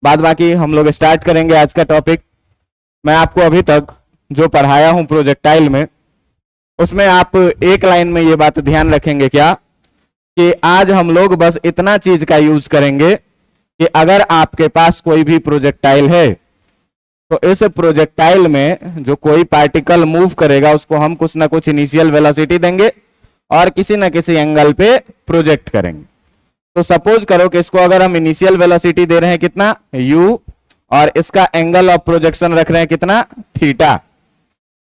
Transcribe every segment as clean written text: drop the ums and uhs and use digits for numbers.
बाद बाकी हम लोग स्टार्ट करेंगे आज का टॉपिक। मैं आपको अभी तक जो पढ़ाया हूं प्रोजेक्टाइल में, उसमें आप एक लाइन में ये बात ध्यान रखेंगे क्या कि आज हम लोग बस इतना चीज का यूज करेंगे कि अगर आपके पास कोई भी प्रोजेक्टाइल है तो इस प्रोजेक्टाइल में जो कोई पार्टिकल मूव करेगा उसको हम कुछ ना कुछ इनिशियल वेलोसिटी देंगे और किसी ना किसी एंगल पे प्रोजेक्ट करेंगे। तो सपोज करो कि इसको अगर हम इनिशियल वेलोसिटी दे रहे हैं कितना u और इसका एंगल ऑफ प्रोजेक्शन रख रहे हैं कितना थीटा,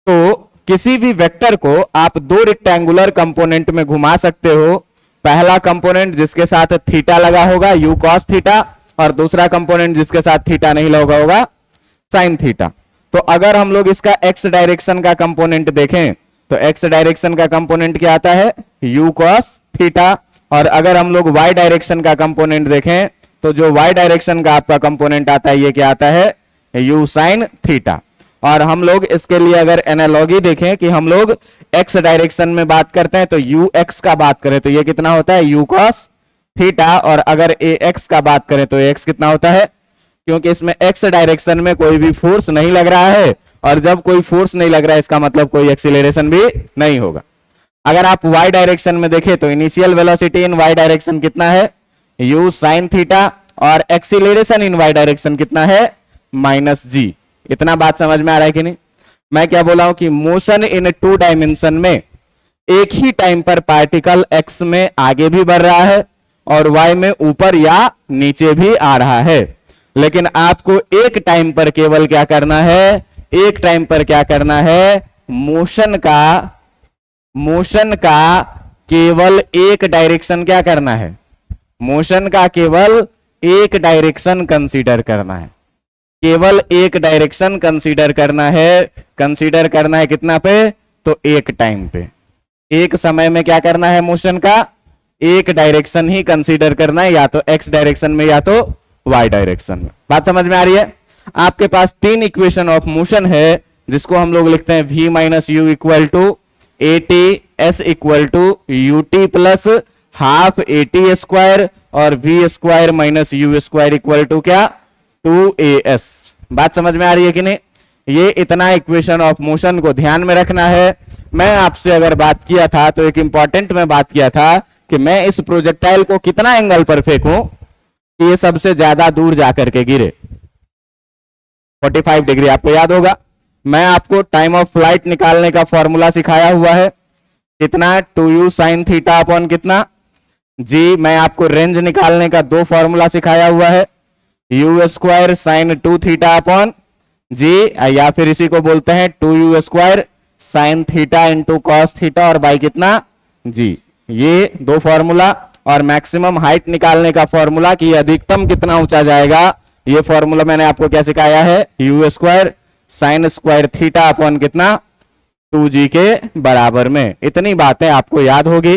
तो किसी भी वेक्टर को आप दो रेक्टेंगुलर कंपोनेंट में घुमा सकते हो। पहला कंपोनेंट जिसके साथ थीटा लगा होगा u cos थीटा, और दूसरा कंपोनेंट जिसके साथ थीटा नहीं लगा होगा साइन थीटा। तो अगर हम लोग इसका x डायरेक्शन का कंपोनेंट देखें तो x डायरेक्शन का कंपोनेंट क्या आता है u cos थीटा, और अगर हम लोग y डायरेक्शन का कंपोनेंट देखें तो जो y डायरेक्शन का आपका कंपोनेंट आता है ये क्या आता है u sin थीटा। और हम लोग इसके लिए अगर एनालॉजी देखें कि हम लोग x डायरेक्शन में बात करते हैं तो ux का बात करें तो ये कितना होता है u cos थीटा, और अगर ax का बात करें तो ax कितना होता है, क्योंकि इसमें x डायरेक्शन में कोई भी फोर्स नहीं लग रहा है, और जब कोई फोर्स नहीं लग रहा है इसका मतलब कोई एक्सीलरेशन भी नहीं होगा। अगर आप y डायरेक्शन में देखें तो इनिशियल वेलोसिटी इन y डायरेक्शन कितना है u sin थीटा, और एक्सीलरेशन इन y डायरेक्शन कितना है -g। इतना बात समझ में आ रहा है कि नहीं? मैं क्या बोला हूं कि मोशन इन टू डायमेंशन में एक ही टाइम पर पार्टिकल x में आगे भी बढ़ रहा है और y में ऊपर या नीचे भी आ रहा है, लेकिन आपको एक टाइम पर केवल क्या करना है, एक टाइम पर क्या करना है, मोशन का केवल एक डायरेक्शन क्या करना है, मोशन का केवल एक डायरेक्शन कंसीडर करना है, केवल एक डायरेक्शन कंसीडर करना है। कंसीडर करना है कितना पे, तो एक टाइम पे, एक समय में क्या करना है, मोशन का एक डायरेक्शन ही कंसीडर करना है, या तो x डायरेक्शन में या तो y डायरेक्शन में। बात समझ में आ रही है? आपके पास तीन इक्वेशन ऑफ मोशन है जिसको हम लोग लिखते हैं v minus u equal to a t s equal to u t plus half a t square, और v square minus u square equal to क्या 2as। बात समझ में आ रही है कि नहीं? ये इतना इक्वेशन ऑफ मोशन को ध्यान में रखना है। मैं आपसे अगर बात किया था तो एक इंपॉर्टेंट में बात किया था कि मैं इस प्रोजेक्टाइल को कितना एंगल पर फेंकूं कि ये सबसे ज्यादा दूर जाकर के गिरे, 45 डिग्री। आपको याद होगा मैं आपको टाइम ऑफ फ्लाइट निकालने का फॉर्मूला सिखाया हुआ है, कितना 2u sin थीटा अपॉन कितना जी। मैं आपको रेंज निकालने का दो फॉर्मूला सिखाया हुआ है, u square sine 2 theta upon g, या फिर इसी को बोलते हैं 2u square sine theta into cos theta, और बाई कितना जी। ये दो फॉर्मूला, और मैक्सिमम हाइट निकालने का फॉर्मूला कि अधिकतम कितना ऊंचा जाएगा, ये फॉर्मूला मैंने आपको क्या सिखाया है, u square sine square theta upon कितना 2g के बराबर में। इतनी बातें आपको याद होगी।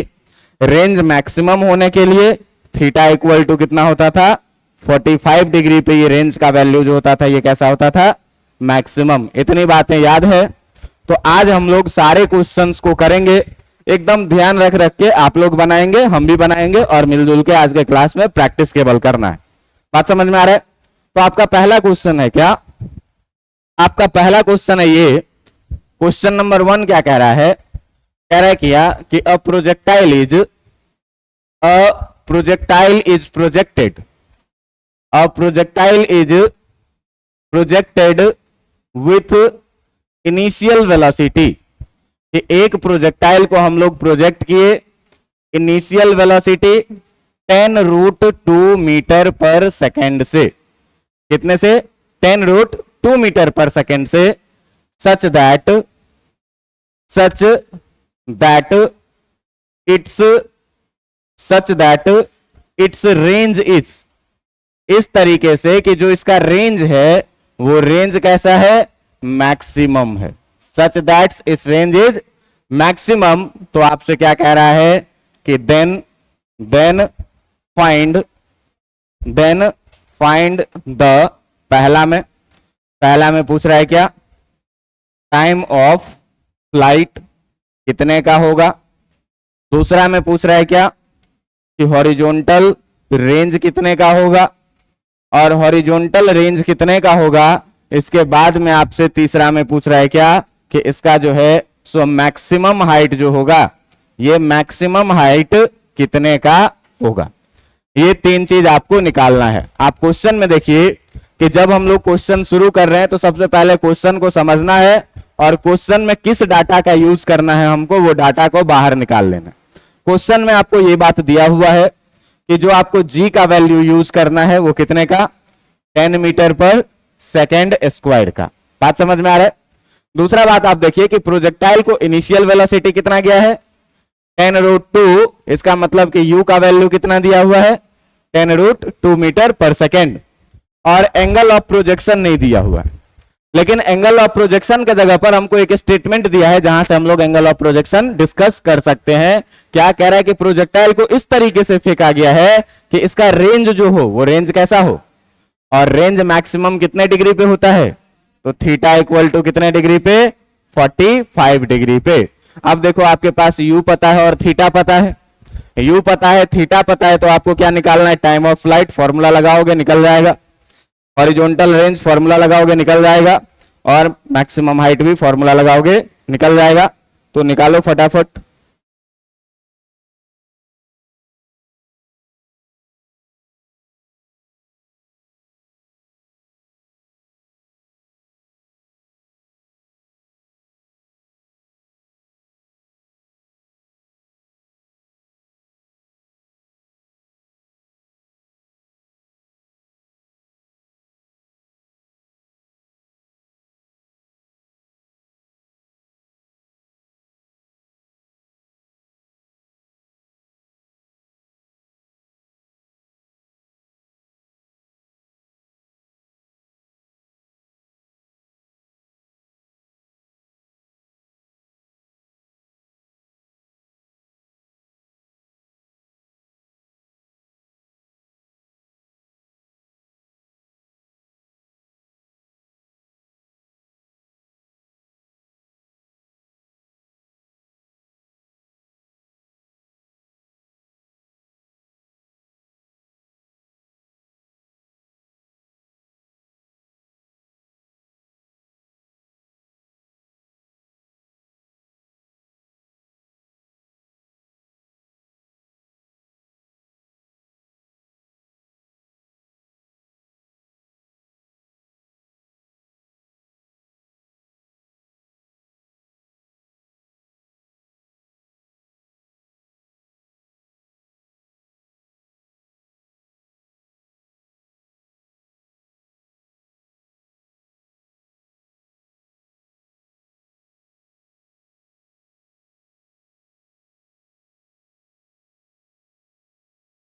रेंज मैक्सिमम होने के लिए थीटा इक्वल टू कितना होता था 45 डिग्री पे, ये रेंज का वैल्यू जो होता था ये कैसा होता था मैक्सिमम। इतनी बातें याद है। तो आज हम लोग सारे क्वेश्चंस को करेंगे, एकदम ध्यान रख रख के आप लोग बनाएंगे, हम भी बनाएंगे, और मिलजुल के आज के क्लास में प्रैक्टिस केवल करना है। बात समझ में आ रहा है? तो आपका पहला क्वेश्चन है क्या, आपका पहला क्वेश्चन है ये, क्वेश्चन नंबर 1 क्या कह रहा है, कह रहा है क्या कि a projectile is projected, a projectile is projected with initial velocity, कि एक प्रोजेक्टाइल को हम लोग प्रोजेक्ट किए, initial velocity 10√2 metre per second से, कितने से 10√2 मीटर पर सेकेंड से, such that it's range is, इस तरीके से कि जो इसका रेंज है वो रेंज कैसा है, मैक्सिमम है। सच दैट इस रेंज इज मैक्सिमम। तो आपसे क्या कह रहा है कि देन फाइंड द, पहला में पूछ रहा है क्या, टाइम ऑफ फ्लाइट कितने का होगा। दूसरा में पूछ रहा है क्या कि हॉरिजॉन्टल रेंज कितने का होगा। और हॉरिजॉन्टल रेंज कितने का होगा, इसके बाद में आपसे तीसरा में पूछ रहा है क्या कि इसका जो है सो मैक्सिमम हाइट जो होगा, ये मैक्सिमम हाइट कितने का होगा। ये तीन चीज आपको निकालना है। आप क्वेश्चन में देखिए कि जब हम लोग क्वेश्चन शुरू कर रहे हैं तो सबसे पहले क्वेश्चन को समझना है और क्वेश्चन में किस डाटा का यूज करना है हमको, वो डाटा को बाहर निकाल लेना। क्वेश्चन में आपको ये बात दिया हुआ है कि जो आपको जी का वैल्यू यूज करना है वो कितने का, 10 मीटर पर सेकेंड स्क्वायर का। बात समझ में आ रहा है। दूसरा बात आप देखिए कि प्रोजेक्टाइल को इनिशियल वेलोसिटी कितना गया है, 10√2। इसका मतलब कि u का वैल्यू कितना दिया हुआ है, 10√2 मीटर पर सेकेंड। और एंगल ऑफ प्रोजेक्शन नहीं दिया हुआ है, लेकिन एंगल ऑफ प्रोजेक्शन के जगह पर हमको एक स्टेटमेंट दिया है जहां से हम लोग एंगल ऑफ प्रोजेक्शन डिस्कस कर सकते हैं। क्या कह रहा है कि प्रोजेक्टाइल को इस तरीके से फेंका गया है कि इसका रेंज जो हो वो रेंज कैसा हो, और रेंज मैक्सिमम कितने डिग्री पे होता है, तो थीटा इक्वल टू कितने डिग्री पे, 45 डिग्री पे। अब देखो आपके पास u पता है और थीटा पता है, u पता है थीटा पता है, तो आपको क्या निकालना है, टाइम ऑफ फ्लाइट फॉर्मूला लगाओगे निकल जाएगा, हॉरिजॉन्टल रेंज फॉर्मूला लगाओगे निकल जाएगा, और मैक्सिमम हाइट भी फॉर्मूला लगाओगे निकल जाएगा। तो निकालो फटाफट।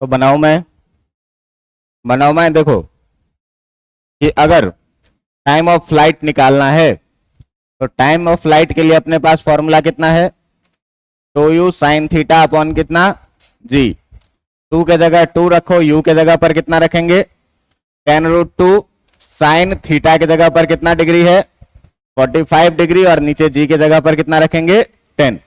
तो बनाओ मैं देखो कि अगर टाइम ऑफ फ्लाइट निकालना है तो टाइम ऑफ फ्लाइट के लिए अपने पास फॉर्मूला कितना है, 2u साइन थीटा अपॉन कितना जी। 2 के जगह 2 रखो, u के जगह पर कितना रखेंगे, 10√2। साइन थीटा के जगह पर कितना डिग्री है, 45 डिग्री, और नीचे जी के जगह पर कितना रखेंगे, 10।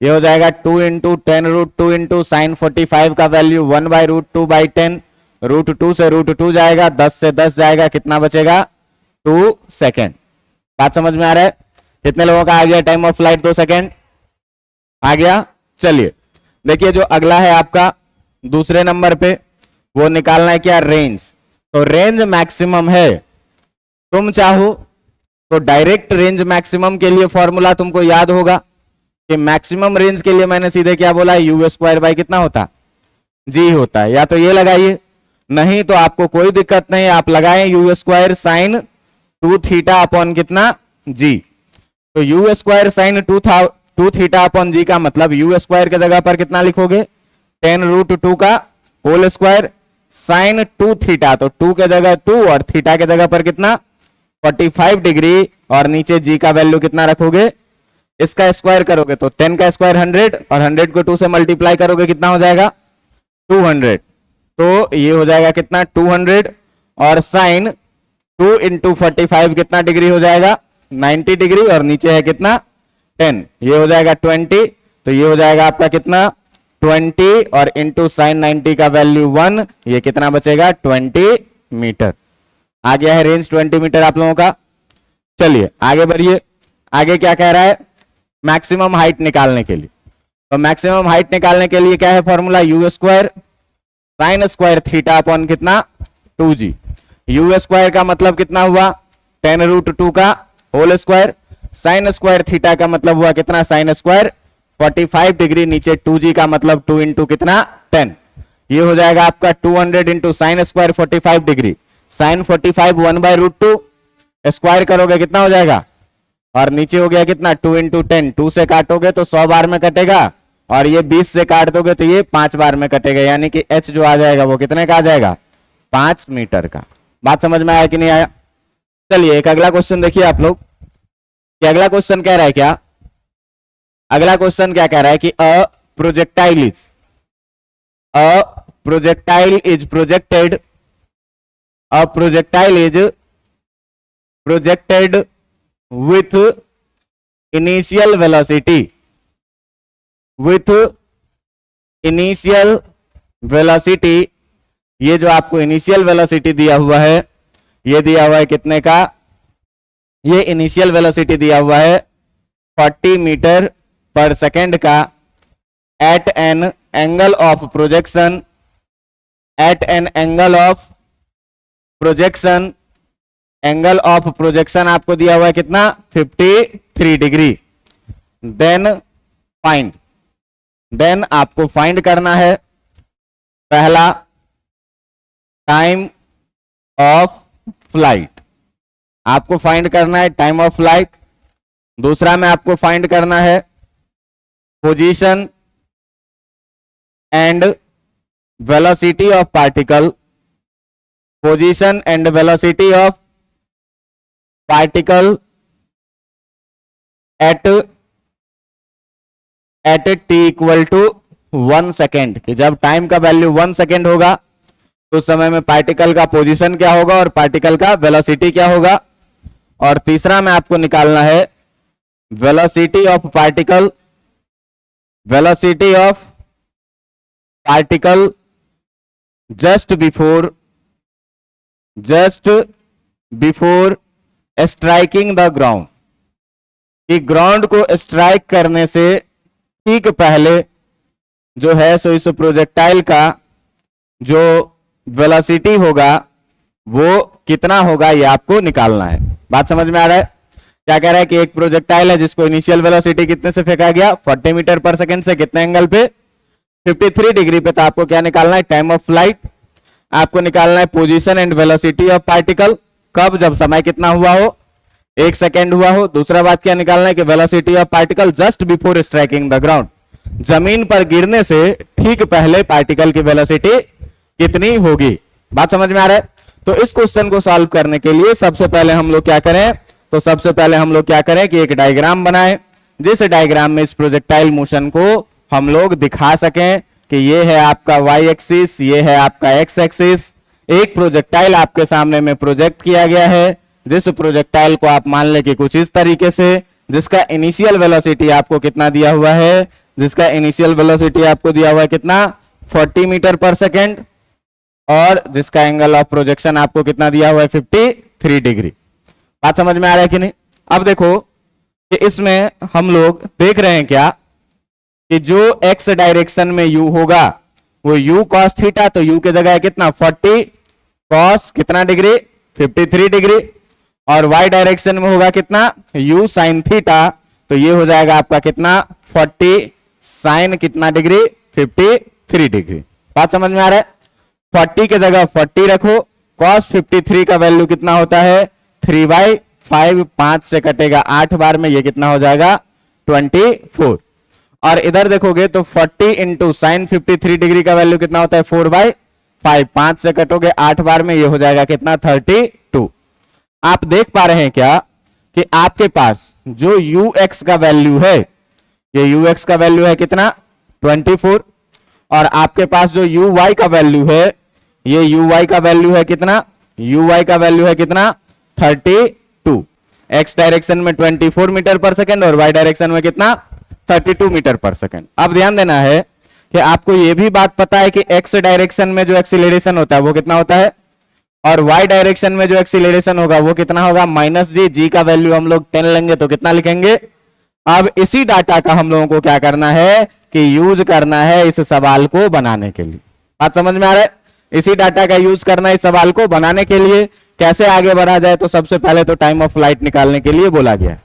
ये हो जाएगा 2 इंटू 10√2 इंटू साइन 45 का वैल्यू 1/√2/10। √2 से √2 जाएगा, 10 से 10 जाएगा, कितना बचेगा, 2 सेकेंड। बात समझ में आ रहा है। कितने लोगों का आ गया टाइम ऑफ फ्लाइट, 2 सेकेंड आ गया। चलिए देखिए जो अगला है आपका दूसरे नंबर पे, वो निकालना है क्या, रेंज। तो रेंज मैक्सिमम है, तुम चाहो तो डायरेक्ट रेंज मैक्सिमम के लिए फॉर्मूला तुमको याद होगा कि मैक्सिमम रेंज के लिए मैंने सीधे क्या बोला, u² कितना होता, जी होता है। या तो ये लगाइए, नहीं तो आपको कोई दिक्कत नहीं, आप लगाएं u² साइन 2 थीटा अपॉन कितना जी। तो u² साइन 2 थीटा अपॉन जी का मतलब u² के जगह पर कितना लिखोगे, 10√2 का होल स्क्वायर साइन 2 थीटा, तो 2 के जगह 2 और थीटा के जगह पर कितना 45 डिग्री, और नीचे जी का वैल्यू कितना रखोगे, इसका स्क्वायर करोगे तो 10 का स्क्वायर 100, और 100 को 2 से मल्टीप्लाई करोगे कितना हो जाएगा, 200। तो ये हो जाएगा कितना 200, और साइन 2 इंटू 45 कितना डिग्री हो जाएगा, 90 डिग्री, और नीचे है कितना 10, ये हो जाएगा 20। तो ये हो जाएगा आपका कितना 20, और इंटू साइन 90 का वैल्यू 1, ये कितना बचेगा 25 मीटर। आ गया है रेंज 20 मीटर आप लोगों का। चलिए आगे बढ़िए। आगे क्या कह रहा है, मैक्सिमम हाइट निकालने के लिए। तो मैक्सिमम हाइट निकालने के लिए क्या है formula, you square sine square theta upon कितना 2g। यू स्क्वायर का मतलब कितना हुआ 10√2 का whole square, sine square theta का मतलब हुआ कितना साइन स्क्वायर 45 डिग्री, नीचे 2g का मतलब 2 इंटू कितना 10। ये हो जाएगा आपका 200 into sine square 45 degree, sine 45 1/√2 square करोगे कितना हो जाएगा, और नीचे हो गया कितना 2 इंटू 10, 2 से काटोगे तो 100 बार में कटेगा, और ये 20 से काट दोगे तो ये 5 बार में कटेगा, यानी कि h जो आ जाएगा वो कितने का आ जाएगा 5 मीटर का। बात समझ में आया कि नहीं आया। चलिए एक अगला क्वेश्चन देखिए आप लोग कि अगला क्वेश्चन कह रहा है क्या, अगला क्वेश्चन क्या कह रहा है कि a projectile is projected with initial velocity, ये जो आपको इनिशियल वेलोसिटी दिया हुआ है, ये दिया हुआ है कितने का, ये इनिशियल वेलोसिटी दिया हुआ है 40 मीटर पर सेकेंड का, at an angle of projection, angle of projection आपको दिया हुआ है कितना 53 डिग्री। देन आपको फाइंड करना है पहला टाइम ऑफ फ्लाइट, आपको फाइंड करना है टाइम ऑफ फ्लाइट। दूसरा में आपको फाइंड करना है position and velocity of particle, position and velocity of particle at t equal to 1 second, कि जब टाइम का वैल्यू 1 सेकेंड होगा तो उस समय में पार्टिकल का पोजीशन क्या होगा और पार्टिकल का वेलोसिटी क्या होगा। और तीसरा में आपको निकालना है velocity of particle just before striking the ground, कि ग्राउंड को स्ट्राइक करने से ठीक पहले जो है सो इस प्रोजेक्टाइल का जो वेलोसिटी होगा वो कितना होगा, ये आपको निकालना है। बात समझ में आ रहा है। क्या कह रहा है कि एक प्रोजेक्टाइल है जिसको इनिशियल वेलोसिटी कितने से फेंका गया 40 मीटर पर सेकेंड से, कितने एंगल पे 53 डिग्री पे। तो आपको क्या निकालना है टाइम ऑफ फ्लाइट, आपको निकालना है position and velocity of particle, कब, जब समय कितना हुआ हो 1 सेकेंड हुआ हो। दूसरा बात क्या निकालना है कि velocity of particle just before striking the ground, जमीन पर गिरने से ठीक पहले पार्टिकल की वेलोसिटी कितनी होगी। बात समझ में आ रहा है। तो इस क्वेश्चन को सॉल्व करने के लिए सबसे पहले हम लोग क्या करें, तो सबसे पहले हम लोग क्या करें कि एक डायग्राम बनाएं, जिस डायग्राम में इस प्रोजेक्टाइल मोशन को हम लोग दिखा सकें कि ये है आपका y एक्सिस, ये है आपका x एक्सिस। एक प्रोजेक्टाइल आपके सामने में प्रोजेक्ट किया गया है, जिस प्रोजेक्टाइल को आप मान ले कि कुछ इस तरीके से, जिसका इनिशियल वेलोसिटी आपको कितना दिया हुआ है, जिसका इनिशियल वेलोसिटी आपको दिया हुआ है कितना 40 मीटर पर सेकेंड, और जिसका एंगल ऑफ प्रोजेक्शन आपको कितना दिया हुआ है 53 डिग्री। बात समझ में आ रहा है कि नहीं। अब देखो कि इसमें हम लोग देख रहे हैं क्या कि जो x डायरेक्शन में u होगा वो u cos थीटा, तो u की जगह है कितना 40 cos कितना डिग्री 53 डिग्री, और y डायरेक्शन में होगा कितना u sin थीटा, तो ये हो जाएगा आपका कितना 40 sin कितना डिग्री 53 डिग्री। बात समझ में आ रहा है। 40 की जगह 40 रखो, cos 53 का वैल्यू कितना होता है 3/5, 5 से कटेगा 8 बार में, ये कितना हो जाएगा 24। और इधर देखोगे तो 40 इंटू साइन 53 डिग्री का वैल्यू कितना होता है 4/5, 5 से कटोगे 8 बार में, ये हो जाएगा कितना 32। आप देख पा रहे हैं क्या कि आपके पास जो ux का वैल्यू है, ये ux का वैल्यू है कितना 24, और आपके पास जो uy का वैल्यू है, ये uy का वैल्यू है कितना, uy का वैल्यू है कितना 32। x डायरेक्शन में 24 मीटर पर सेकेंड और y डायरेक्शन में कितना 32 मीटर पर सेकेंड। अब ध्यान देना है कि आपको यह भी बात पता है कि x डायरेक्शन में जो एक्सीलरेशन होता है वो कितना होता है और y डायरेक्शन में जो एक्सीलरेशन होगा वो कितना होगा -g। g का वैल्यू हम लोग 10 लेंगे तो कितना लिखेंगे। अब इसी डाटा का हम लोगों को क्या करना है कि यूज करना है इस सवाल को बनाने के लिए। बात समझ में आ रहा है? इसी डाटा का यूज करना है इस सवाल को बनाने के लिए। कैसे आगे बढ़ा जाए, तो सबसे पहले तो टाइम ऑफ फ्लाइट निकालने के लिए बोला गया है।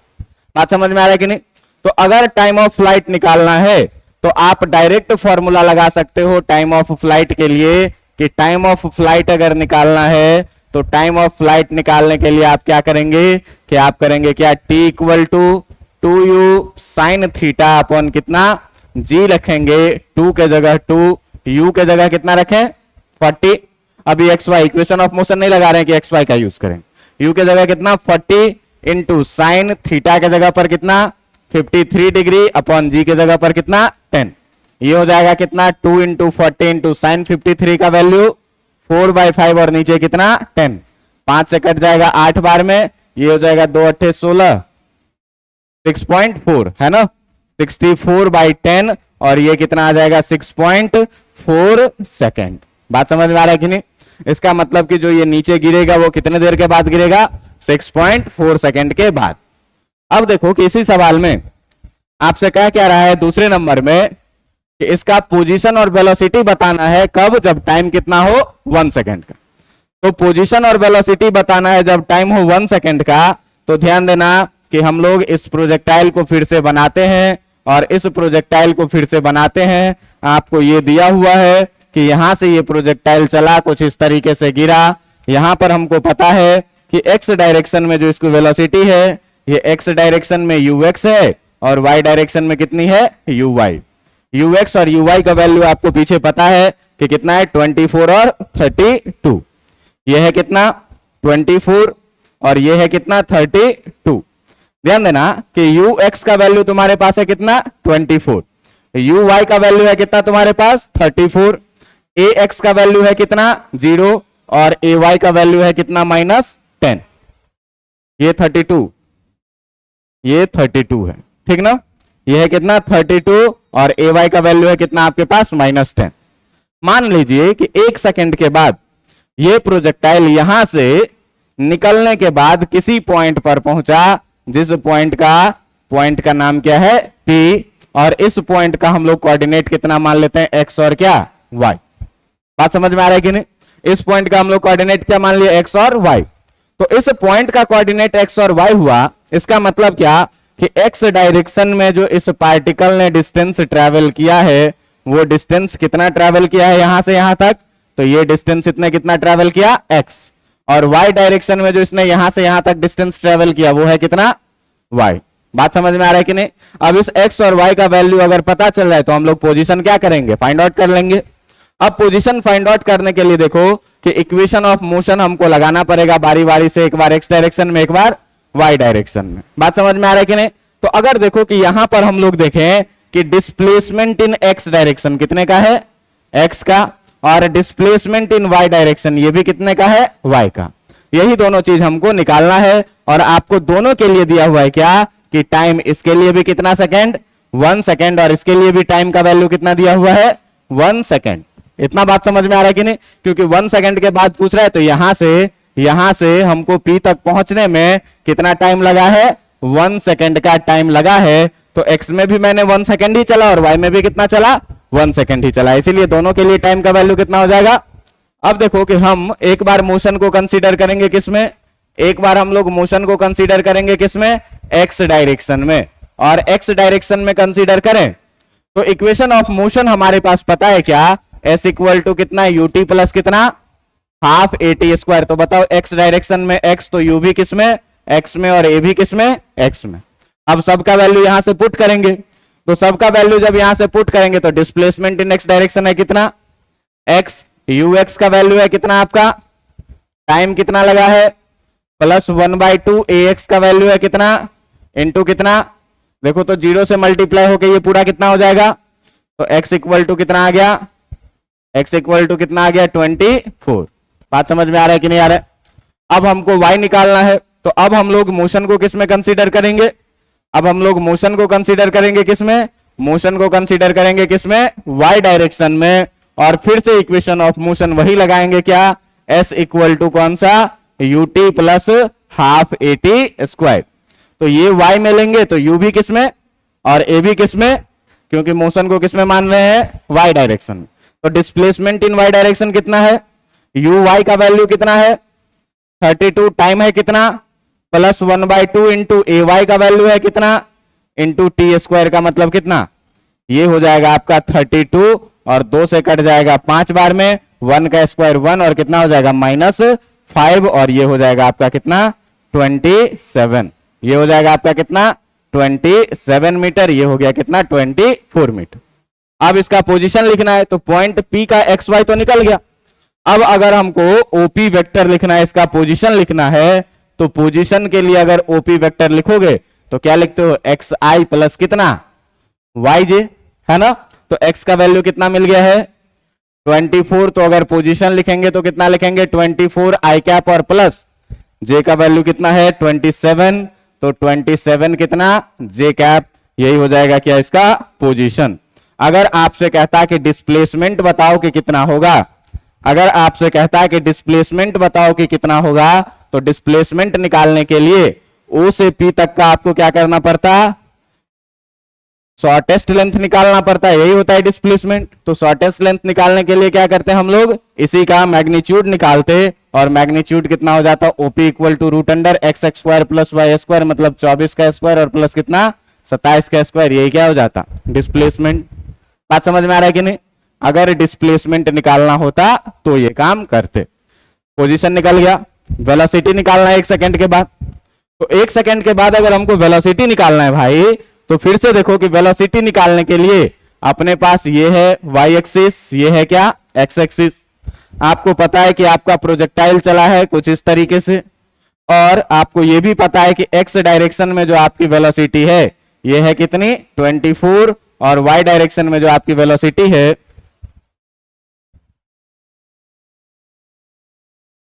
बात समझ में आ रहा है कि नहीं? तो अगर टाइम ऑफ फ्लाइट निकालना है तो आप डायरेक्ट फॉर्मूला लगा सकते हो टाइम ऑफ फ्लाइट के लिए कि टाइम ऑफ फ्लाइट अगर निकालना है तो टाइम ऑफ फ्लाइट निकालने के लिए आप क्या करेंगे कि आप करेंगे क्या, t equal to 2u sine theta upon कितना g रखेंगे। 2 के जगह 2, u के जगह कितना रखें 40। अभी xy इक्वेशन ऑफ मोशन नहीं लगा रहे हैं कि xy का यूज करें। u के जगह कितना 40 इंटू साइन थीटा के जगह पर कितना 53 डिग्री अपॉन g के जगह पर कितना 10। ये हो जाएगा कितना 2 इंटू 40 इंटू साइन 53 का वैल्यू 4/5 और नीचे कितना 10। 5 से कट जाएगा 8 बार में, ये हो जाएगा 2 8 16 6.4 है ना, 64/10 और ये कितना आ जाएगा 6.4 सेकेंड। बात समझ में आ रहा है कि नहीं? इसका मतलब कि जो ये नीचे गिरेगा वो कितने देर के बाद गिरेगा 6.4 सेकेंड के बाद। अब देखो कि इसी सवाल में आपसे क्या रहा है दूसरे नंबर में कि इसका पोजीशन और वेलोसिटी बताना है। कब? जब टाइम कितना हो 1 सेकेंड का। तो पोजीशन और वेलोसिटी बताना है जब टाइम हो 1 सेकेंड का। तो ध्यान देना कि हम लोग इस प्रोजेक्टाइल को फिर से बनाते हैं और इस प्रोजेक्टाइल को फिर से बनाते हैं। आपको ये दिया हुआ है कि यहां से ये प्रोजेक्टाइल चला, कुछ इस तरीके से गिरा। यहां पर हमको पता है कि x डायरेक्शन में जो इसको वेलोसिटी है ये x डायरेक्शन में ux है और y डायरेक्शन में कितनी है uy। ux और uy का वैल्यू आपको पीछे पता है कि कितना है 24 और 32। ये है कितना 24 और ये है कितना 32। ध्यान देना कि ux का वैल्यू तुम्हारे पास है कितना 24, uy का वैल्यू है कितना तुम्हारे पास 34, ax का वैल्यू है कितना 0 और ay का वैल्यू है कितना -10। ये 32, ये 32 है, ठीक ना। ये है कितना 32 और ay का वैल्यू है कितना आपके पास -10। मान लीजिए कि 1 सेकेंड के बाद ये प्रोजेक्टाइल यहां से निकलने के बाद किसी पॉइंट पर पहुंचा, जिस पॉइंट का नाम क्या है P, और इस पॉइंट का हम लोग कोऑर्डिनेट कितना मान लेते हैं x और क्या y। बात समझ में आ रहा है कि नहीं? इस पॉइंट का हम लोग कोऑर्डिनेट क्या मान लिया x और y। तो इस पॉइंट का कोऑर्डिनेट x और y हुआ। इसका मतलब क्या कि x डायरेक्शन में जो इस पार्टिकल ने डिस्टेंस ट्रेवल किया है वो डिस्टेंस कितना ट्रेवल किया है यहां से यहां तक, तो ये डिस्टेंस इतने कितना ट्रेवल किया x, और y डायरेक्शन में जो इसने यहां से यहां तक डिस्टेंस ट्रेवल किया वो है कितना y। बात समझ में आ रहा है कि नहीं? अब इस x और y का वैल्यू अगर पता चल रहा है तो हम लोग पोजीशन क्या करेंगे फाइंड आउट कर लेंगे। अब पोजीशन फाइंड आउट करने के लिए देखो कि इक्वेशन ऑफ मोशन हमको लगाना पड़ेगा बारी बारी से, एक बार x डायरेक्शन में एक बार y डायरेक्शन में। बात समझ में आ रहा है कि नहीं? तो अगर देखो कि यहां पर हम लोग देखें कि डिस्प्लेसमेंट इन x डायरेक्शन कितने का है x का, और डिस्प्लेसमेंट इन y डायरेक्शन ये भी कितने का है y का। यही दोनों चीज हमको निकालना है और आपको दोनों के लिए दिया हुआ है क्या कि टाइम इसके लिए भी कितना सेकंड 1 सेकंड और इसके लिए भी टाइम का वैल्यू कितना दिया हुआ है 1 सेकंड। इतना बात समझ में आ रहा है कि नहीं? क्योंकि 1 सेकंड के बाद पूछ रहा है तो यहां से हमको P तक पहुंचने में कितना टाइम लगा है 1 सेकंड का टाइम लगा है। तो x में भी मैंने 1 सेकंड ही चला और y में भी कितना चला 1 सेकंड ही चला, इसीलिए दोनों के लिए टाइम का वैल्यू कितना हो जाएगा। अब देखो कि हम एक बार मोशन को कंसीडर करेंगे किसमें, एक बार हम लोग मोशन को कंसीडर करेंगे किसमें x डायरेक्शन में, और x डायरेक्शन में कंसीडर करें तो इक्वेशन ऑफ मोशन हमारे पास पता है क्या, s इक्वल टू कितना ut प्लस कितना हाफ at स्क्वायर। तो बताओ x डायरेक्शन में x तो u भी किसमें x में और a भी किसमें x में। अब सबका वैल्यू यहां से पुट करेंगे, तो सबका वैल्यू जब यहां से पुट करेंगे तो डिस्प्लेसमेंट इन x डायरेक्शन है कितना x, ux का वैल्यू है कितना आपका, टाइम कितना लगा है प्लस 1/2, ax का वैल्यू है कितना इंटू कितना, देखो तो 0 से मल्टीप्लाई होके ये पूरा कितना हो जाएगा, तो x इक्वल टू कितना आ गया, x इक्वल टू कितना आ गया 24। बात समझ में आ रहा है कि नहीं आ रहा है? अब हमको y निकालना है, तो अब हम लोग मोशन को किस में कंसीडर करेंगे, अब हम लोग मोशन को कंसीडर करेंगे किसमें, मोशन को कंसीडर करेंगे किसमें y डायरेक्शन में, और फिर से इक्वेशन ऑफ मोशन वही लगाएंगे क्या एस इक्वल टू कौन सा, UT plus half eighty square. तो ये y में लेंगे तो u भी किसमें और a भी किसमें, क्योंकि मोशन को किसमें मान रहे हैं, y डायरेक्शन। तो डिस्प्लेसमेंट इन y डायरेक्शन कितना है, uy का वैल्यू कितना है 32, टाइम है कितना प्लस 1/2 इंटू ए वाई का वैल्यू है कितना इंटू टी स्क्वायर का मतलब कितना, ये हो जाएगा आपका 32 और 2 से कट जाएगा 5 बार में, 1 का स्क्वायर 1 और कितना हो जाएगा -5 और ये हो जाएगा आपका कितना 27, ये हो जाएगा आपका कितना 27 मीटर, ये हो गया कितना 24 मीटर। अब इसका पोजीशन लिखना है तो पॉइंट P का एक्स वाई तो निकल गया। अब अगर हमको ओपी वेक्टर लिखना है, इसका पोजीशन लिखना है, तो पोजीशन के लिए अगर ओपी वेक्टर लिखोगे तो क्या लिखते हो, एक्स आई प्लस कितना वाई जे, है ना। तो एक्स का वैल्यू कितना मिल गया है 24, तो अगर पोजीशन लिखेंगे तो कितना लिखेंगे 24 आई कैप और प्लस जे का वैल्यू कितना है 27, तो 27 कितना जे कैप, यही हो जाएगा क्या इसका पोजीशन। अगर आपसे कहता है कि डिस्प्लेसमेंट बताओ कि कितना होगा, अगर आपसे कहता है कि डिस्प्लेसमेंट बताओ कि कितना होगा, तो डिस्प्लेसमेंट निकालने के लिए O से P तक का आपको क्या करना पड़ता, शॉर्टेस्ट लेंथ निकालना पड़ता है, यही होता है डिस्प्लेसमेंट। तो शॉर्टेस्ट लेंथ निकालने के लिए क्या करते हैं हम लोग, इसी का मैग्नीट्यूड निकालते, और मैग्नीट्यूड कितना हो जाता है OP equal to root under x square plus y square, मतलब 24 का स्क्वायर और प्लस कितना 27 का स्क्वायर, यही क्या हो जाता डिस्प्लेसमेंट। बात समझ में आ रहा है कि नहीं। अगर डिस्प्लेसमेंट निकालना होता तो ये काम करते। पोजीशन निकल गया, वेलोसिटी निकालना है 1 सेकंड के बाद, तो 1 सेकंड के बाद अगर हमको वेलोसिटी निकालना है भाई, तो फिर से देखो कि वेलोसिटी निकालने के लिए अपने पास ये है y एक्सिस, ये है क्या x एक्सिस। आपको पता है कि आपका प्रोजेक्टाइल चला है कुछ इस तरीके से, और आपको ये भी पता है कि x डायरेक्शन में जो आपकी वेलोसिटी है ये है कितनी 24, और y डायरेक्शन में जो आपकी वेलोसिटी है,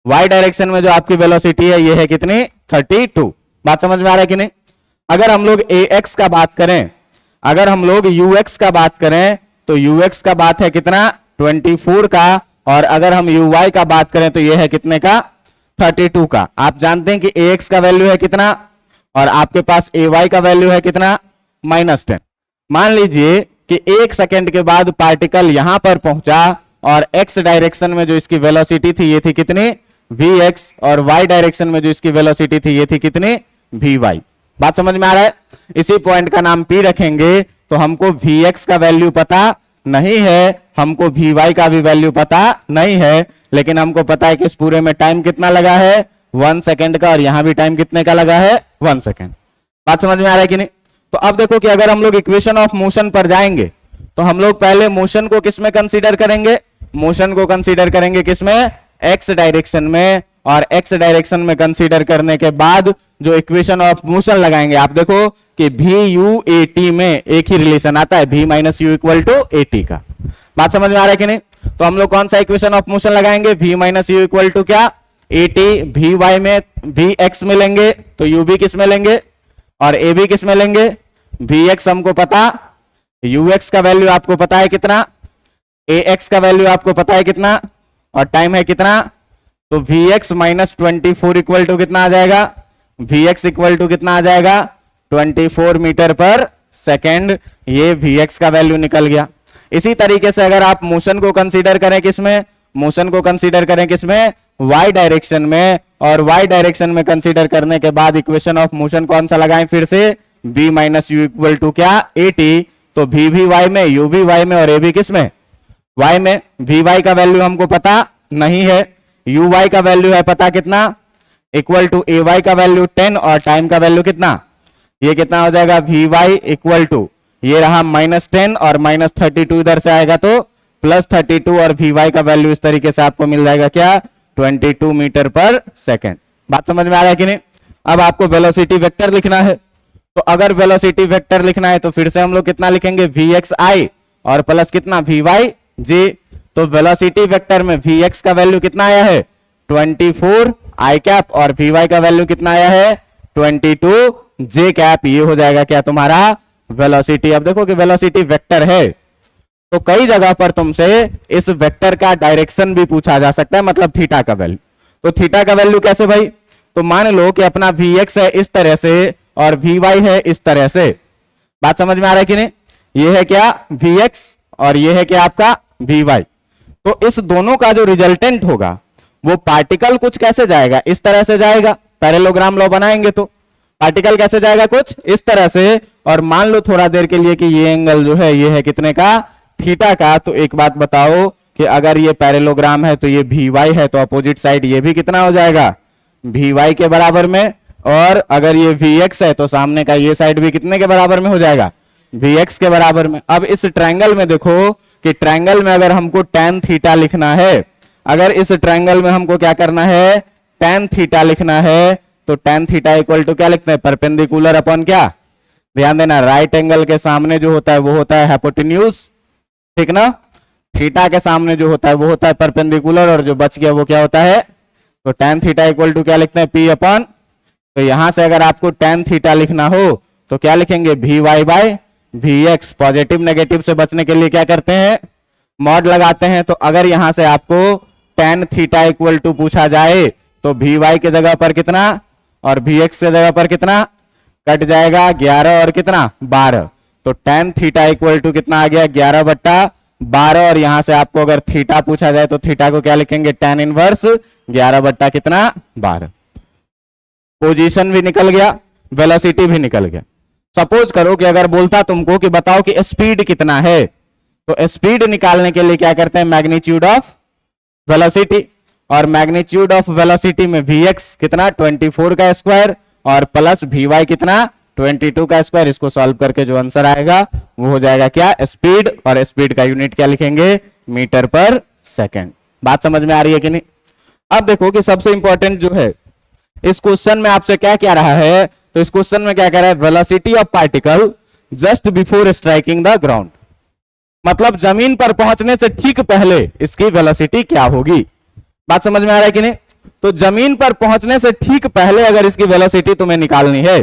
y डायरेक्शन में जो आपकी वेलोसिटी है ये है कितनी 32। बात समझ में आ रहा है कि नहीं। अगर हम लोग ax का बात करें, अगर हम लोग ux का बात करें, तो ux का बात है कितना 24 का, और अगर हम uy का बात करें तो ये है कितने का 32 का। आप जानते हैं कि ax का वैल्यू है कितना, और आपके पास ay का वैल्यू है कितना -10। मान लीजिए कि 1 सेकंड के बाद पार्टिकल यहां पर पहुंचा, और x डायरेक्शन में जो इसकी वेलोसिटी थी ये थी कितनी vx, और y डायरेक्शन में जो इसकी वेलोसिटी थी ये थी कितनी vy। बात समझ में आ रहा है। इसी पॉइंट का नाम P रखेंगे, तो हमको vx का वैल्यू पता नहीं है, हमको vy का भी वैल्यू पता नहीं है, लेकिन हमको पता है कि इस पूरे में टाइम कितना लगा है 1 सेकंड का, और यहां भी टाइम कितने का लगा है 1 सेकंड। बात समझ में आ रहा है कि नहीं। तो अब देखो कि अगर हम लोग इक्वेशन ऑफ मोशन पर जाएंगे, तो हम लोग पहले मोशन को किसमें कंसीडर करेंगे, मोशन को कंसीडर करेंगे किसमें x डायरेक्शन में, और x डायरेक्शन में कंसीडर करने के बाद जो इक्वेशन ऑफ मोशन लगाएंगे, आप देखो कि v u a t में एक ही रिलेशन आता है v minus u equal to a t का। बात समझ में आ रहा है कि नहीं। तो हम लोग कौन सा इक्वेशन ऑफ मोशन लगाएंगे, v minus u equal to क्या ए टी, वी वाई में वी एक्स में लेंगे तो यू भी किस में लेंगे और ए भी किस में लेंगे, वी एक्स हमको पता, यू एक्स का वैल्यू आपको पता है कितना, ए एक्स का वैल्यू आपको पता है कितना, और टाइम है कितना, तो v x minus 24 equal to कितना आ जाएगा, वी एक्स इक्वल टू कितना आ जाएगा 24 मीटर पर सेकेंड। ये वी एक्स का वैल्यू निकल गया। इसी तरीके से अगर आप मोशन को कंसीडर करें किसमें, मोशन को कंसीडर करें किसमें, वाई डायरेक्शन में, और वाई डायरेक्शन में कंसीडर करने के बाद इक्वेशन ऑफ मोशन कौन सा लगाएं फिर से, v minus u equal to क्या ए टी, तो v भी y में, u भी y में, और a भी किस में y में। वी वाई का वैल्यू हमको पता नहीं है, यू वाई का वैल्यू है पता कितना, इक्वल टू ए वाई का वैल्यू 10, और टाइम का वैल्यू कितना, ये कितना हो जाएगा वी वाई इक्वल टू, ये रहा -10 और -32 इधर से आएगा तो +32, और वी वाई का वैल्यू इस तरीके से आपको मिल जाएगा क्या 22 मीटर पर सेकेंड। बात समझ में आ रहा है कि नहीं। अब आपको वेलोसिटी वेक्टर लिखना है, तो अगर वेलोसिटी वेक्टर लिखना है तो फिर से हम लोग कितना लिखेंगे वी एक्स आई और प्लस कितना वी वाई जी। तो वेलोसिटी वेक्टर में वी एक्स का वैल्यू कितना आया है 24 आई कैप, और वी वाई का वैल्यू कितना आया है 22 जे कैप। ये हो जाएगा क्या तुम्हारा वेलोसिटी। अब देखो कि वेलोसिटी वेक्टर है तो कई जगह पर तुमसे इस वेक्टर का डायरेक्शन भी पूछा जा सकता है, मतलब थीटा का वैल्यू। तो थीटा का वैल्यू कैसे भाई? तो मान लो कि अपना Vx है इस तरह से और Vy है इस तरह से। बात समझ में आ रहा है कि नहीं? ये है क्या Vx और ये है क्या आपका Vy। तो इस दोनों का जो रिजल्टेंट होगा वो पार्टिकल कुछ कैसे जाएगा, इस तरह से जाएगा। पैरेललोग्राम लॉ बनाएंगे तो पार्टिकल कैसे जाएगा, कुछ इस तरह से। और मान लो थोड़ा देर के लिए कि ये एंगल जो है ये है कितने का, थीटा का। तो एक बात बताओ कि अगर ये पैरेललोग्राम है तो ये Vy है, तो अपोजिट साइड ये भी कितना हो जाएगा, Vy के बराबर में। और अगर ये Vx है तो सामने का ये साइड भी कितने के बराबर में हो जाएगा, Vx के बराबर में। अब इस ट्रायंगल में देखो कि ट्रायंगल में अगर हमको tan थीटा लिखना है, अगर इस ट्रायंगल में हमको क्या करना है, tan थीटा लिखना है, तो tan थीटा इक्वल टू क्या लिखते हैं, परपेंडिकुलर अपॉन क्या, ध्यान देना राइट एंगल के सामने जो होता है वो होता है हाइपोटेन्यूज, ठीक ना। थीटा के सामने जो होता है वो होता है परपेंडिकुलर, और जो बच गया वो क्या होता है, तो tan थीटा इक्वल टू क्या लिखते हैं, p अपॉन। तो यहां से अगर आपको tan थीटा लिखना हो तो क्या लिखेंगे, Vy by Vx। Positive negative से बचने के लिए क्या करते हैं, मॉड लगाते हैं। तो अगर यहां से आपको tan थीटा इक्वल टू पूछा जाए तो Vy के जगह पर कितना और Vx के जगह पर कितना कट जाएगा, 11 और कितना 12। तो tan थीटा इक्वल टू कितना आ गया, 11/12। और यहां से आपको अगर थीटा पूछा जाए तो थीटा को क्या लिखेंगे, tan इनवर्स 11 कितना 12। पोजीशन भी निकल गया, वेलोसिटी भी निकल गया। सपोज करो कि अगर बोलता तुमको कि बताओ कि स्पीड कितना है, तो स्पीड निकालने के लिए क्या करते हैं, मैग्नीट्यूड ऑफ वेलोसिटी। और मैग्नीट्यूड ऑफ वेलोसिटी में Vx कितना 24 का स्क्वायर और प्लस Vy कितना 22 का स्क्वायर। इसको सॉल्व करके जो आंसर आएगा वो हो जाएगा क्या, स्पीड। और स्पीड का यूनिट क्या लिखेंगे, मीटर पर सेकंड। बात समझ में आ रही है कि नहीं? अब देखो कि सबसे इंपॉर्टेंट जो है इस क्वेश्चन में आपसे क्या क्या रहा है, तो इस क्वेश्चन में क्या कह रहा है, velocity of particle just before striking the ground. मतलब जमीन पर पहुंचने से ठीक पहले इसकी वेलोसिटी क्या होगी। बात समझ में आ रहा है कि नहीं? तो जमीन पर पहुंचने से ठीक पहले अगर इसकी वेलोसिटी तुम्हें निकालनी है,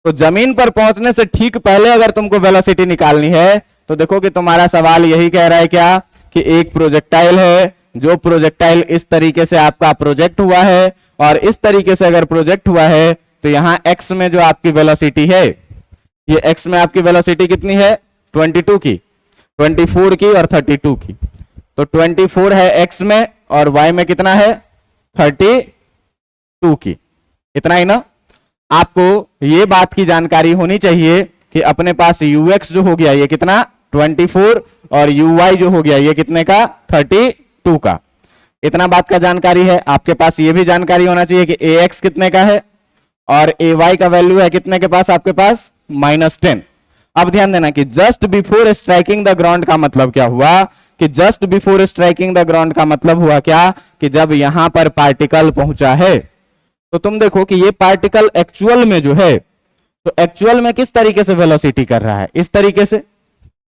तो जमीन पर पहुंचने से ठीक पहले अगर तुमको वेलोसिटी निकालनी है, तो देखो कि तुम्हारा सवाल यही कह रहा है क्या, कि एक प्रोजेक्टाइल है, जो प्रोजेक्टाइल इस तरीके से आपका प्रोजेक्ट हुआ है, और इस तरीके से अगर प्रोजेक्ट हुआ है तो यहां x में जो आपकी वेलोसिटी है, ये x में आपकी वेलोसिटी कितनी है, 22 की, 24 की और 32 की। तो 24 है x में और y में कितना है, 32 की। इतना ही ना। आपको ये बात की जानकारी होनी चाहिए कि अपने पास ux जो हो गया ये कितना 24 और uy जो हो गया ये कितने का 32 का। इतना बात का जानकारी है। आपके पास ये भी जानकारी होना चाहिए कि ax कितने का है और ay का वैल्यू है कितने के पास, आपके पास -10। अब ध्यान देना कि just before striking the ground का मतलब क्या हुआ, कि just before striking the ground का मतलब हुआ क्या, कि जब यहां पर पार्टिकल पहुंचा है, तो तुम देखो कि ये पार्टिकल एक्चुअल में जो है, तो एक्चुअल में किस तरीके से वेलोसिटी कर रहा है, इस तरीके से,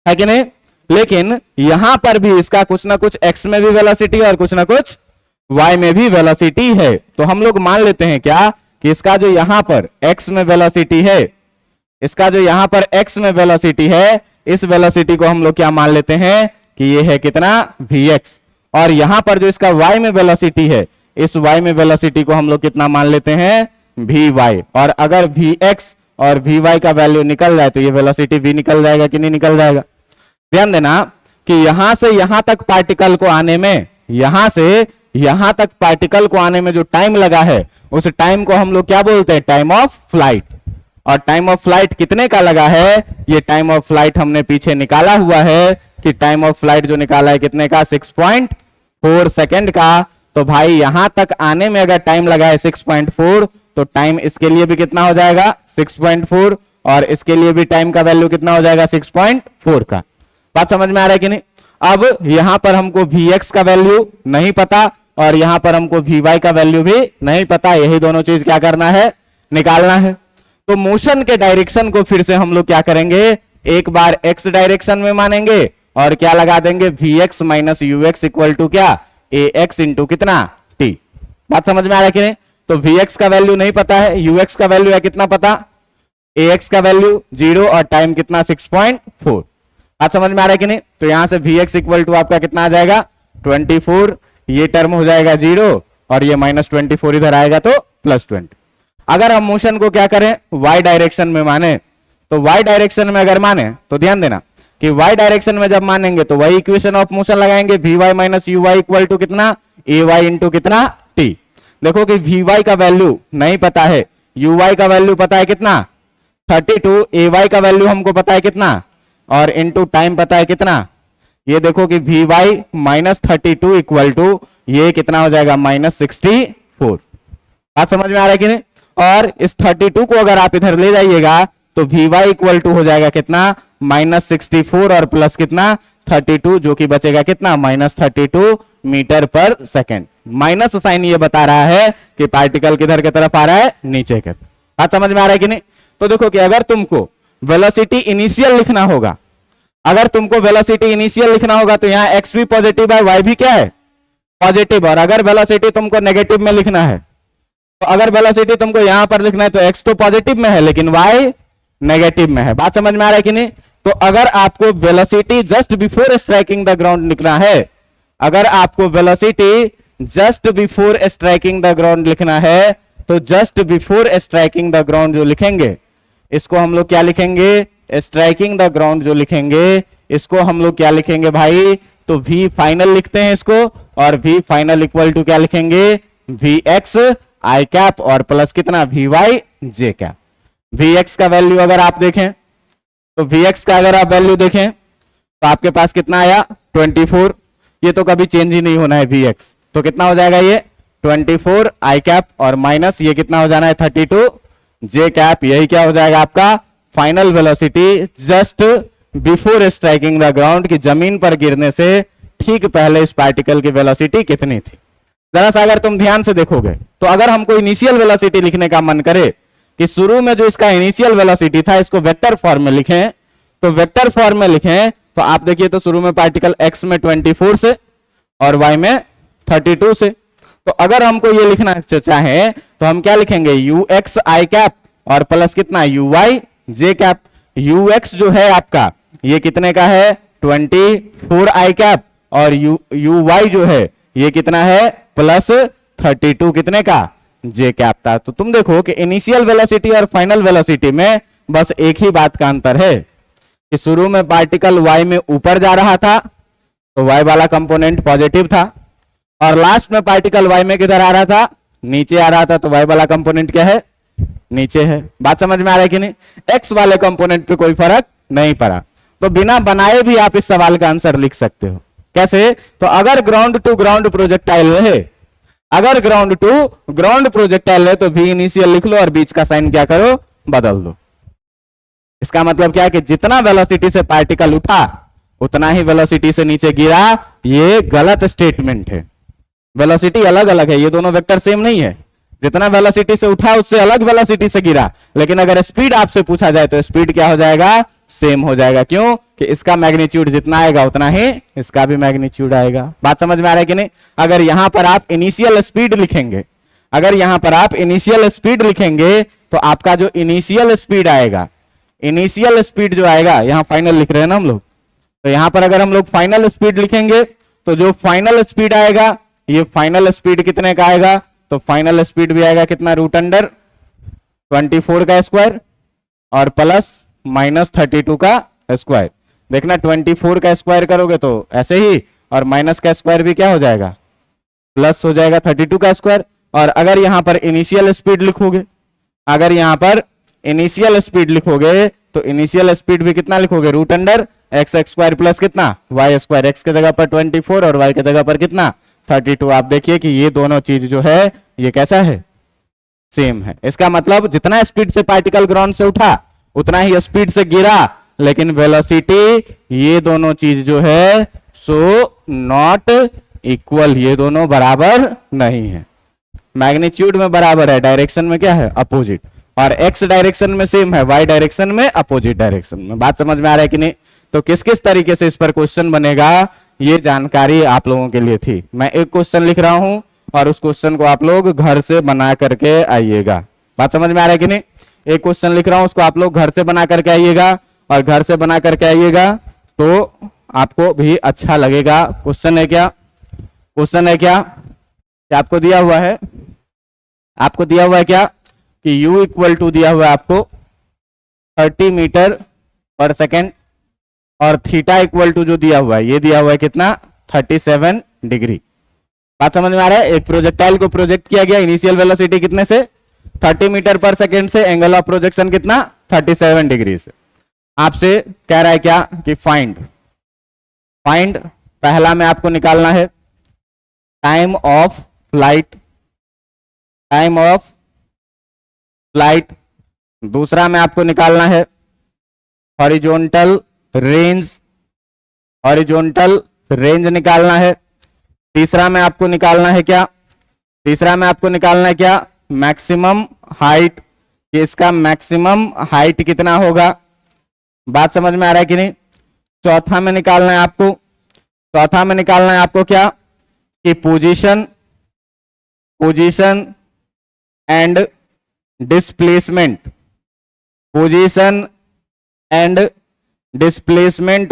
है कि नहीं। लेकिन यहां पर भी इसका कुछ ना कुछ x में भी वेलोसिटी और कुछ ना कुछ y में भी वेलोसिटी है। तो हम लोग मान लेते हैं क्या, कि इसका जो यहां पर x में वेलोसिटी है, इसका जो यहां पर x में वेलोसिटी है, इस वेलोसिटी को हम लोग क्या मान लेते हैं कि ये है कितना vx। और यहां पर जो इसका y में वेलोसिटी है, इस y में वेलोसिटी को हम लोग कितना मान लेते हैं, vy। और अगर vx और vy का वैल्यू निकल जाए तो ये वेलोसिटी भी निकल जाएगा कि नहीं निकल जाएगा। ध्यान देना कि यहां से यहां तक पार्टिकल को आने में, यहां से यहां तक पार्टिकल को आने में जो टाइम लगा है, उस टाइम को हम लोग क्या बोलते हैं, टाइम ऑफ फ्लाइट। और टाइम ऑफ फ्लाइट कितने का लगा है, ये टाइम ऑफ फ्लाइट हमने पीछे निकाला हुआ है कि टाइम ऑफ फ्लाइट जो निकाला है कितने का, 6.4 सेकेंड का। तो भाई यहां तक आने में अगर टाइम लगा है 6.4, तो टाइम इसके लिए भी कितना हो जाएगा 6.4, और इसके लिए भी टाइम का वैल्यू कितना हो जाएगा 6.4 का। बात समझ में आ रहा है कि नहीं। अब यहां पर हमको Vx का वैल्यू नहीं पता और यहां पर हमको Vy का वैल्यू भी नहीं पता, यही दोनों चीज क्या करना है, निकालना है। तो मोशन के डायरेक्शन को फिर से हम लोग क्या करेंगे, एक बार x डायरेक्शन में मानेंगे और क्या लगा देंगे, Vx minus ux equal to क्या, ax इंटू कितना t। बात समझ में आ रहा है कि नहीं। तो Vx का वैल्यू नहीं पता है, ux का वैल्यू है कितना पता, ax का वैल्यू 0 और टाइम कितना 6.4। बात समझ में आ रहा है कि नहीं? तो यहां से Vx इक्वल टू आपका कितना आ जाएगा 24, ये टर्म हो जाएगा 0 और ये -24 इधर आएगा तो +20। अगर हम मोशन को क्या करें y डायरेक्शन में माने, तो y डायरेक्शन में अगर माने तो ध्यान देना कि y डायरेक्शन में जब मानेंगे तो वही इक्वेशन ऑफ मोशन लगाएंगे, Vy minus uy equal to कितना ay इंटू कितना t। देखो कि Vy का वैल्यू नहीं पता है, uy का वैल्यू पता है कितना 32, ay का वैल्यू हमको पता है कितना और इनटू टाइम पता है कितना। ये देखो कि Vy -32 इक्वल टू ये कितना हो जाएगा -64। बात समझ में आ रहा है कि नहीं? और इस 32 को अगर आप इधर ले जाइएगा तो Vy इक्वल टू हो जाएगा कितना -64 और प्लस कितना 32, जो कि बचेगा कितना -32 metre per second. Minus sign ये बता रहा है कि पार्टिकल किधर की तरफ आ रहा है, नीचे की। बात समझ में आ रहा है कि नहीं? तो देखो कि अगर तुमको वेलोसिटी इनिशियल लिखना होगा, अगर तुमको वेलोसिटी इनिशियल लिखना होगा तो यहाँ x भी पॉजिटिव है, y भी क्या है पॉजिटिव। और अगर वेलोसिटी तुमको नेगेटिव में लिखना है, तो अगर वेलोसिटी तुमको यहां पर लिखना है तो x तो पॉजिटिव में है लेकिन y नेगेटिव में है। बात समझ में आ रहा है कि नहीं? तो अगर आपको velocity just before striking the ground लिखना है, अगर आपको velocity just before striking the ground लिखना है तो just before striking the ground जो लिखेंगे इसको हम लोग क्या लिखेंगे, स्ट्राइकिंग द ग्राउंड जो लिखेंगे इसको हम लोग क्या लिखेंगे भाई, तो v फाइनल लिखते हैं इसको, और v फाइनल इक्वल टू क्या लिखेंगे vx i कैप और प्लस कितना vy j कैप। vx का वैल्यू अगर आप देखें तो vx का अगर आप वैल्यू देखें तो आपके पास कितना आया 24, ये तो कभी चेंज ही नहीं होना है vx, तो कितना हो जाएगा ये 24 i कैप और माइनस ये कितना हो जाना है 32 j कैप। यही क्या हो जाएगा आपका final velocity just before striking the ground, की जमीन पर गिरने से ठीक पहले इस पार्टिकल की वेलोसिटी कितनी थी। जरा सा अगर तुम ध्यान से देखोगे तो अगर हमको इनिशियल वेलोसिटी लिखने का मन करे कि शुरू में जो इसका इनिशियल वेलोसिटी था इसको वेक्टर फॉर्म में लिखें, तो वेक्टर फॉर्म में लिखें तो आप देखिए तो शुरू में पार्टिकल x में 24 से और y में 32 से। तो अगर हमको ये लिखना चाहे तो हम क्या लिखेंगे ux i कैप और प्लस कितना uy j कैप। ux जो है आपका ये कितने का है 24 i कैप और uy जो है ये कितना है प्लस 32 कितने का j कैप था। तो तुम देखो कि इनिशियल वेलोसिटी और फाइनल वेलोसिटी में बस एक ही बात का अंतर है कि शुरू में पार्टिकल y में ऊपर जा रहा था तो y वाला कंपोनेंट पॉजिटिव था, और लास्ट में पार्टिकल y में किधर आ रहा था नीचे आ रहा था, तो y वाला कंपोनेंट क्या है नीचे है। बात समझ में आ रहा है कि नहीं? x वाले कंपोनेंट पे कोई फर्क नहीं पड़ा। तो बिना बनाए भी आप इस सवाल का आंसर लिख सकते हो। कैसे? तो अगर ग्राउंड टू ग्राउंड प्रोजेक्टाइल रहे, अगर ग्राउंड टू ग्राउंड प्रोजेक्टाइल है तो v इनिशियल लिख लो और बीच का साइन क्या करो बदल दो। इसका मतलब क्या है कि जितना वेलोसिटी से पार्टिकल उठा उतना ही वेलोसिटी से नीचे गिरा, ये गलत स्टेटमेंट है। वेलोसिटी अलग अलग है, ये दोनों वेक्टर सेम नहीं है। जितना वेलोसिटी से उठा उससे अलग वेलोसिटी से गिरा, लेकिन अगर स्पीड आपसे पूछा जाए तो स्पीड क्या हो जाएगा सेम हो जाएगा। क्यों? कि इसका मैग्नीट्यूड जितना आएगा उतना ही इसका भी मैग्नीट्यूड आएगा। बात समझ में आ रहा है कि नहीं? अगर यहां पर आप इनिशियल स्पीड लिखेंगे, अगर यहां पर आप इनिशियल स्पीड लिखेंगे तो आपका जो इनिशियल स्पीड आएगा, इनिशियल स्पीड जो आएगा, यहां फाइनल लिख रहे हैं ना हम लोग, तो यहां पर अगर हम लोग फाइनल स्पीड लिखेंगे तो जो फाइनल स्पीड आएगा ये फाइनल स्पीड कितने का आएगा, तो फाइनल स्पीड भी आएगा कितना √24 का स्क्वायर और प्लस -32 का स्क्वायर। देखना 24 का स्क्वायर करोगे तो ऐसे ही, और माइनस का स्क्वायर भी क्या हो जाएगा प्लस हो जाएगा 32 का स्क्वायर। और अगर यहां पर इनिशियल स्पीड लिखोगे, अगर यहां पर इनिशियल स्पीड लिखोगे तो इनिशियल स्पीड भी कितना लिखोगे √x स्क्वायर प्लस कितना y स्क्वायर। x के जगह पर 24 और y के जगह पर कितना 32। आप देखिए कि ये दोनों चीज जो है ये कैसा है सेम है। इसका मतलब जितना स्पीड से पार्टिकल ग्राउंड से उठा उतना ही स्पीड से गिरा, लेकिन वेलोसिटी ये दोनों चीज जो है सो नॉट इक्वल, ये दोनों बराबर नहीं है। मैग्नीट्यूड में बराबर है, डायरेक्शन में क्या है अपोजिट, और x डायरेक्शन में सेम है, y डायरेक्शन में अपोजिट डायरेक्शन में। बात समझ में आ रहा है कि नहीं? तो किस किस तरीके से इस पर क्वेश्चन बनेगा ये जानकारी आप लोगों के लिए थी। मैं एक क्वेश्चन लिख रहा हूं और उस क्वेश्चन को आप लोग घर से बना करके आइएगा। बात समझ में आ रहा है कि नहीं? एक क्वेश्चन लिख रहा हूं उसको आप लोग घर से बना करके आइएगा, और घर से बना करके आइएगा तो आपको भी अच्छा लगेगा। क्वेश्चन है क्या, क्वेश्चन है क्या कि आपको दिया हुआ है, आपको दिया हुआ है क्या कि u इक्वल टू दिया हुआ है आपको 30 मीटर पर सेकेंड और थीटा इक्वल टू जो दिया हुआ है ये दिया हुआ है कितना 37 डिग्री। बात समझ में आ रहा है। एक प्रोजेक्टाइल को प्रोजेक्ट किया गया, इनिशियल वेलोसिटी कितने से 30 मीटर पर सेकेंड से, एंगल ऑफ प्रोजेक्शन कितना 37 डिग्री से। आपसे कह रहा है क्या कि फाइंड पहला में आपको निकालना है टाइम ऑफ फ्लाइट, दूसरा में आपको निकालना है हॉरिजॉन्टल रेंज निकालना है, तीसरा में आपको निकालना है क्या, मैक्सिमम हाइट, कि इसका मैक्सिमम हाइट कितना होगा। बात समझ में आ रहा है कि नहीं। चौथा में निकालना है आपको क्या कि position and displacement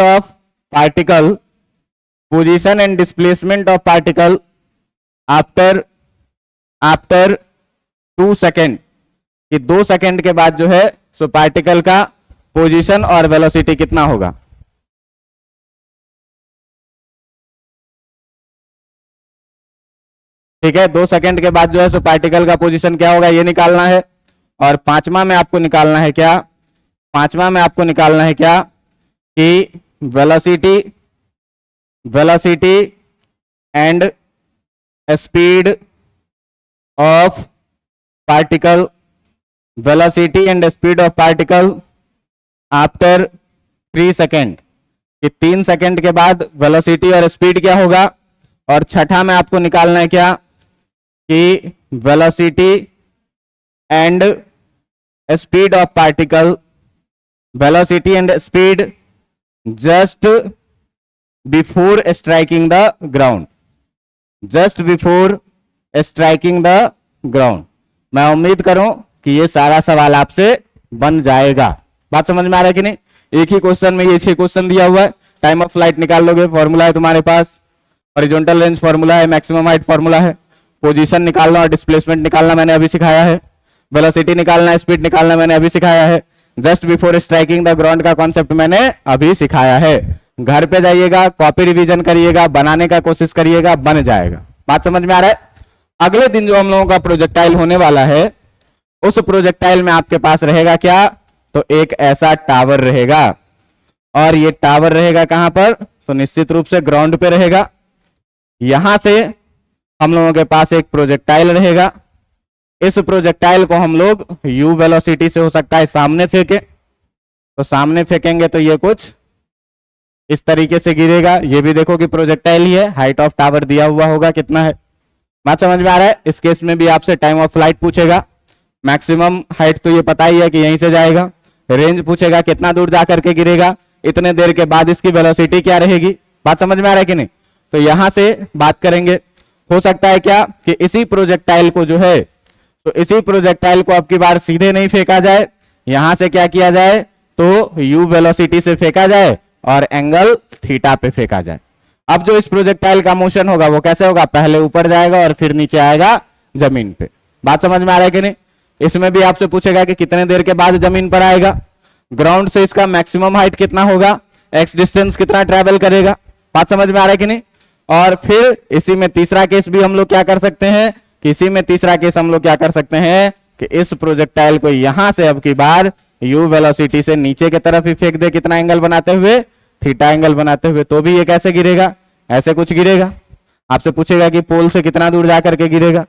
of particle, after 2 second, कि 2 सेकेंड के बाद जो है सो पार्टिकल का पोजीशन और वेलोसिटी कितना होगा। ठीक है, 2 सेकेंड के बाद जो है सो पार्टिकल का पोजीशन क्या होगा ये निकालना है। और पांचवा में आपको निकालना है क्या कि velocity and speed of particle, after 3 second, कि 3 सेकेंड के बाद वेलोसिटी और स्पीड क्या होगा। और छठा में आपको निकालना है क्या कि velocity and speed of particle, just before striking the ground. मैं उम्मीद करूं कि ये सारा सवाल आपसे बन जाएगा। बात समझ में आ रहा है कि नहीं। एक ही क्वेश्चन में ये 6 क्वेश्चन दिया हुआ है। टाइम ऑफ फ्लाइट निकाल लोगे, फॉर्मूला है तुम्हारे पास, हॉरिजॉन्टल रेंज फॉर्मूला है, मैक्सिमम हाइट फॉर्मूला है, पोजीशन निकालना और डिस्प्लेसमेंट निकालना मैंने अभी सिखाया है, वेलोसिटी निकालना, स्पीड निकालना मैंने अभी सिखाया है, just before striking the ground का कॉन्सेप्ट मैंने अभी सिखाया है। घर पे जाइएगा, कॉपी रिवीजन करिएगा, बनाने का कोशिश करिएगा, बन जाएगा। बात समझ में आ रहा है। अगले दिन जो हम लोगों का प्रोजेक्टाइल होने वाला है, उस प्रोजेक्टाइल में आपके पास रहेगा क्या, तो एक ऐसा टावर रहेगा। और ये टावर रहेगा कहां पर, तो निश्चित रूप से ग्राउंड पे रहेगा। यहां से हम लोगों के पास एक प्रोजेक्टाइल रहेगा। इस प्रोजेक्टाइल को हम लोग u वेलोसिटी से हो सकता है सामने फेंके, तो सामने फेंकेंगे तो ये कुछ इस तरीके से गिरेगा। ये भी देखो कि प्रोजेक्टाइल ही है, हाइट ऑफ टावर दिया हुआ होगा कितना है। बात समझ में आ रहा है। इस केस में भी आपसे टाइम ऑफ फ्लाइट पूछेगा, मैक्सिमम हाइट तो ये पता ही है कि यहीं से जाएगा, रेंज पूछेगा कितना दूर जाकर के गिरेगा, इतने देर के बाद इसकी वेलोसिटी क्या रहेगी। बात समझ में आ रहा है कि नहीं। तो यहां से बात करेंगे। हो सकता है क्या कि इसी प्रोजेक्टाइल को जो है, तो इसी प्रोजेक्टाइल को अब की बार सीधे नहीं फेंका जाए, यहां से क्या किया जाए, तो u वेलोसिटी से फेंका जाए और एंगल थीटा पे फेंका जाए। अब जो इस प्रोजेक्टाइल का मोशन होगा वो कैसे होगा, पहले ऊपर जाएगा और फिर नीचे आएगा जमीन पे। बात समझ में आ रहा है कि नहीं। इसमें भी आपसे पूछेगा कि कितने देर के बाद जमीन पर आएगा, ग्राउंड से इसका मैक्सिमम हाइट कितना होगा, एक्स डिस्टेंस कितना ट्रेवल करेगा। बात समझ में आ रहा है कि नहीं। और फिर इसी में तीसरा केस भी हम लोग क्या कर सकते हैं, कि इस प्रोजेक्टाइल को यहां से अब की बार u वेलोसिटी से नीचे की तरफ ही फेंक दे, कितना एंगल बनाते हुए, थीटा एंगल बनाते हुए, तो भी ये कैसे गिरेगा, ऐसे कुछ गिरेगा। आपसे पूछेगा कि पोल से कितना दूर जाकर के गिरेगा,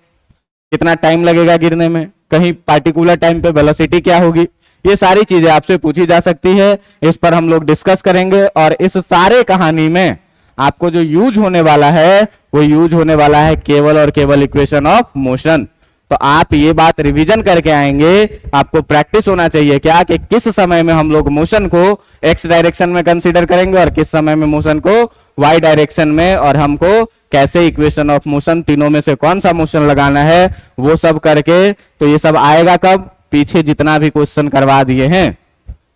कितना टाइम लगेगा गिरने में, कहीं पार्टिकुलर टाइम पे वेलोसिटी क्या होगी, ये सारी चीजें आपसे पूछी जा सकती है। इस पर हम लोग डिस्कस करेंगे। और इस सारे कहानी में आपको जो यूज होने वाला है वो यूज होने वाला है केवल और केवल इक्वेशन ऑफ मोशन। तो आप ये बात रिवीजन करके आएंगे, आपको प्रैक्टिस होना चाहिए क्या, कि किस समय में हम लोग मोशन को एक्स डायरेक्शन में कंसीडर करेंगे और किस समय में मोशन को वाई डायरेक्शन में, और हमको कैसे इक्वेशन ऑफ मोशन तीनों में से कौन सा मोशन लगाना है वो सब करके। तो ये सब आएगा कब, पीछे जितना भी क्वेश्चन करवा दिए हैं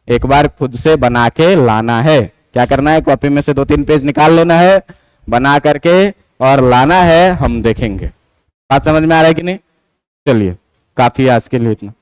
एक बार खुद से बना के लाना है। क्या करना है, कॉपी में से 2-3 पेज निकाल लेना है, बना करके और लाना है, हम देखेंगे। बात समझ में आ रहा है कि नहीं? चलिए, काफी आज के लिए इतना।